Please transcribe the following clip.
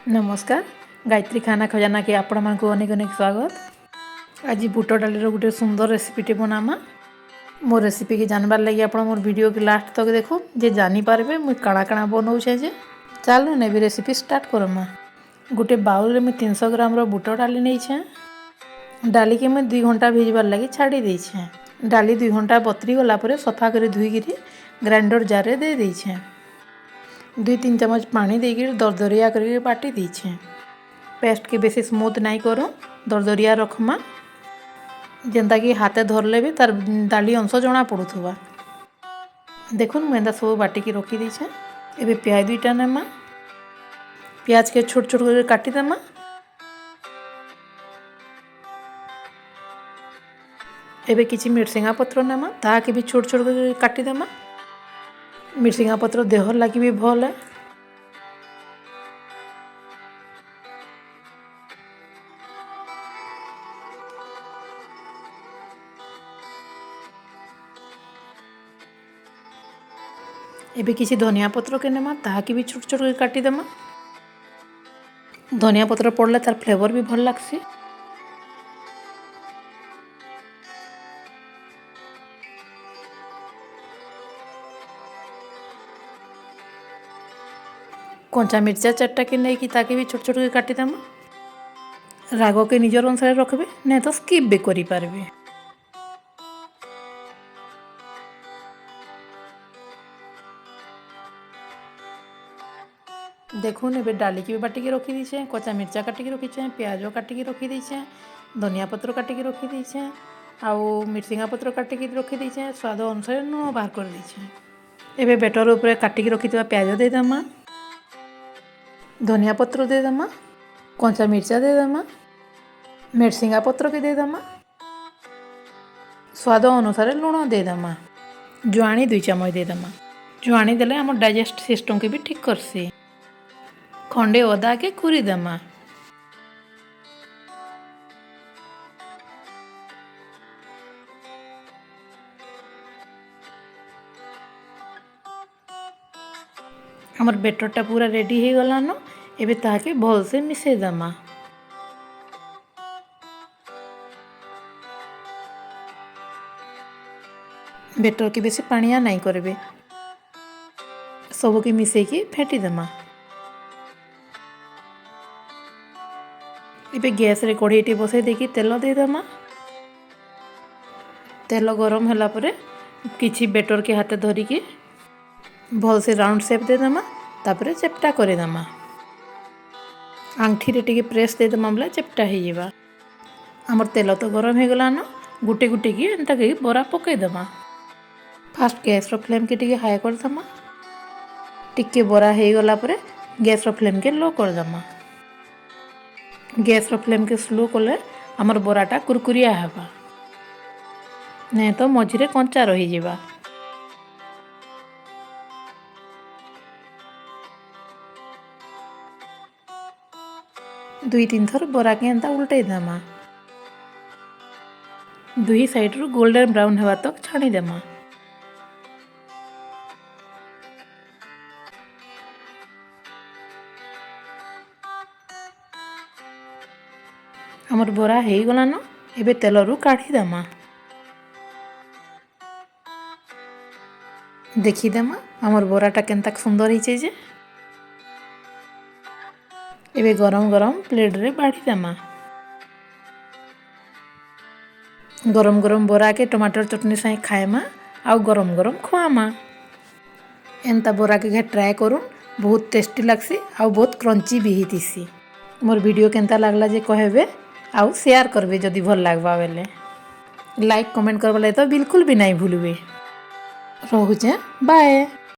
नमस्कार गायत्री खाना खजाना के आपण मानक अनेक अनेक स्वागत। आज बुट डाली गोटे सुंदर रेसिपीटे बनामा। मो रेसिपी के जानबार लगी आप मोर वीडियो के लास्ट तक देखो जे जानी पारबे मुझे काଣା काଣା बनाऊे जे। चलो ने भी रेसिपी स्टार्ट करमा। गोटे बाउल में 300 ग्राम रो बुट डाली नहीं छे। डाली के मैं 2 घंटा भिजबार लगी छाड़ी दी छे। डाली 2 घंटा बतरी गला पर सफा कर धुईकी ग्राइंडर जार रे दे दी छे। 2-3 चम्मच पानी देकर दरदरिया करके बाटी दीछे। पेस्ट के बेसी स्मूथ नहीं करो, दरदरिया रखमा जेनता कि हाथे धरले भी तार डाली अंश जना पड़ुथुबा। देखुन मैं सब बाटी की रखी दीछे। एबे प्याज 2टा नेमा। प्याज के छोट छोट कर काटी देमा। एबे किछि मिरसिंगा पत्र नेमा, ताके भी छोट छोट कर काटी देमा। मिरसिंगा पत्र देह लगी भी भल है। एबे किसी धनिया पत्र के नेमा, ताकि भी छोट छोट कर काटी देमा। धनिया पत्र पड़ले तार फ्लेवर भी भल लागसी। कंचा मिर्चा 4टा के नहीं कि ताकि भी छोट छोट कर काटी देमा। राग के निजर अनुसार रखबे, नहीं तो स्किप भी करि पारबे। देखुन एबे डाली की भी बाटी के रखी दीछे, कच्चा मिर्चा काटी के रखी छे, प्याज काटी के रखी दीछे, धनिया पत्र काटी के रखी दीछे, आउ मिरसिंगा पत्र काटी के रखी दीछे। स्वाद अनुसार लुण बाहर कर दीछे। एबे बेटर ऊपर काटी के रखी प्याज दे देमा, धनिया पत्र दे देमा, कंचा मिर्चा दे देमा, मिरसिंगा पत्र के दे देमा, स्वाद अनुसार लुण दे देमा, जुआणी 2 चम्मच दे देमा। जुआणी देले हमर डाइजेस्ट सिस्टम के भी ठीक करसी। खंडे अदा के कुरी देमा। हमर बेटरटा पूरा रेडी हो गलान। एबे ताके भल से मिसे देमा। बेटर के बेसी पानिया नहीं करबे, सबके मिसे की फेंटी देमा। एबे गैस रे कढ़ईटी बसाई देकी तेल दे देमा। तेल गरम होला परे किछि बेटर के हाथे धरी की भल से राउंड शेप दे देमा। तापरे चेप्टा करे देमा। आंगठी रे टिके प्रेस दे देमा बोले चेप्टा हे जेबा। हमर तेल तो गरम हो गलान। गुटे गुटे की एंता के बरा पके देमा। फास्ट गैस रो फ्लेम के टिके हाई कर देमा। टिके बरा हो गला परे गैस रो फ्लेम के लो कर देमा। गैस रो फ्लेम के स्लो कले हमर बराटा कुरकुरिया हेबा, नहीं तो मझिरे कंचा रही जेबा। दुई 3 थर बरा के एंता उल्टे देमा। दुई साइड रो गोल्डन ब्राउन हेबा तक छाणी देमा। हमर बरा हो गलान। एबे तेल रु काढ़ी देमा। देखी देमा हमर बराटा केनता सुंदर हिचे जे। एबे गरम गरम प्लेट रे बाढ़ी देमा। गरम गरम बरा के टमाटर चटनी साई खाएमा आउ गरम गरम खुआमा। एंता बरा के घर ट्राए करूँ, बहुत टेस्टी लागसी आउ बहुत क्रंची भी हितिसी। मोर वीडियो केनता लागला जे कहबे आउ शेयर करबे जदि भल लागबा बेले। लाइक कमेंट करबा तो बिल्कुल भी नहीं भूलबे। रहुचे बाय।